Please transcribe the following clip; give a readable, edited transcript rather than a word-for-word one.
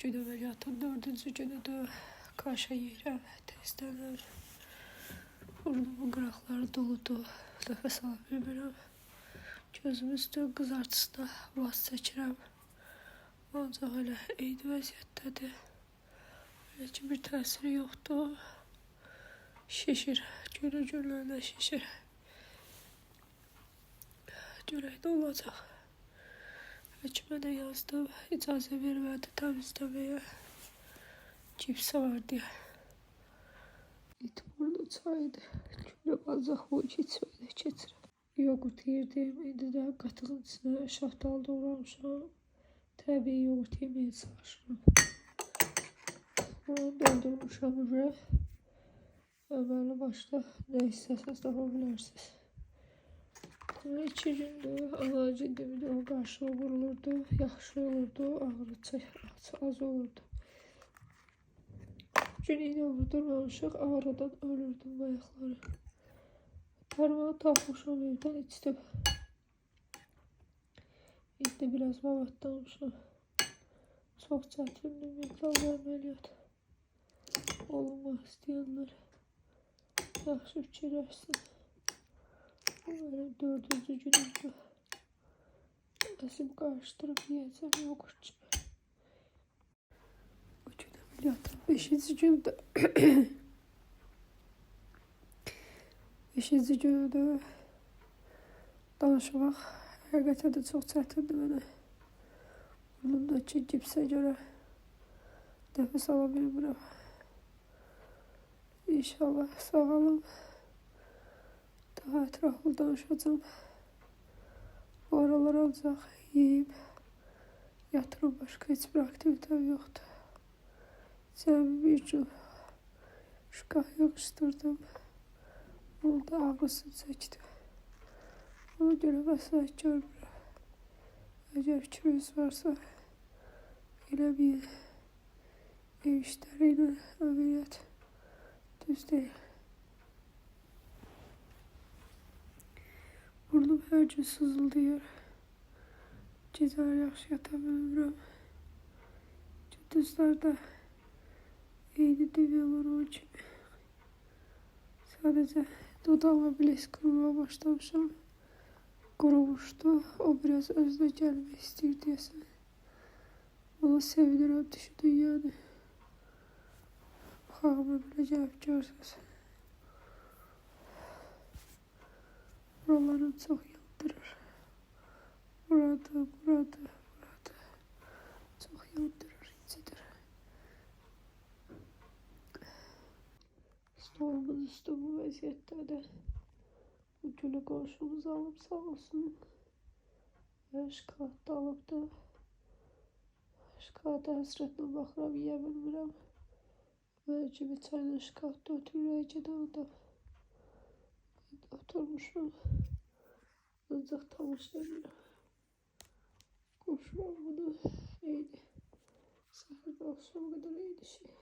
gün əməliyyatın 4-cü günü də kaşa yeyirəm, testlər. Burnumun qıraqları doludur, nəfəs ala bilmirəm. Gözümün üstü qızartısına vas çəkirəm. Ancaq hələ eyni vəziyyətdədir. Hələ ki bir təsiri yoxdur. Şişir, günə-günlərlə şişir. Görək nə olacaq. Həkimə də yazdım, icazə vermədi təmizləməyə. Cipsi var deyə. İt burnu çayıdır. Günə ancaq o içməyə keçirəm. Yoğurt yirdim, indi də qatığın içinə şaftal doğramışam. Təbii yoğurt yeməyə çalışıram. Bunu doldurmuşam ürə. Əməli başda nə istəsəz tapa bilərsiniz. 2 gündür anacın o qarşı vurulurdu, yaxşı olurdu, ağrı az olurdu. Gün iynə vurdurmamışıq, ağrıdan ölürdüm ayaqları. Parmağı tapmışam evdən içdim. İndi biraz babatlamışam. Çox çətindir mental əməliyyat. Olmaq istəyənlər yaxşı fikirləşsin. Bu benim 4-cü günümdür. Əsim qarışdırıb yiyəcəm yoğurt kimi. O gün əməliyyatın 5-ci gündür. 5-ci gündür. Danışmaq həqiqətən də çox çətindir mənə. Burnumdakı gipsə görə nəfəs ala bilmirəm. İnşallah sağalım. Daha ətraflı danışacağım. Bu aralar ancaq yeyib yatırım, başqa heç bir aktivitem yoxdur. Cəmi bir gün şkaf yığışdırdım. Onun da ağrısını çəkdim. Ona görə məsləhət görmürəm. Əgər fikriniz varsa, eləməyin. Ev işləri ilə əməliyyat düz deyil. Burnum hər gün sızıldayır. Gecələr yaxşı yata bilmirəm. Gündüzlər də eyni dünyalar o kimi. Sadəcə dodağıma bilesk qurmaya başlamışam. Qurumuşdu. O biraz özünə gəlmək istəyir deyəsən. Ona sevinirəm düşündüyü yəni. Baxağıma belə gəlib görsəz. Buralarım çox yandırır. Burada. Çox yandırır, incidir. Stolumun üstü bu vəziyyətdədir. Bu gülü qonşumuz alıb sağ olsun. Şokolad alıbdı. Şokolada həsrətlə baxıram, yeyə bilmirəm. Mən kimi çayla şokolad ötürürək gedəndə. Oturmuşum. Ancaq tamaşa edirəm. Qoşuram bunu. Eyni. Səhərdə axşama qədər eyni şey.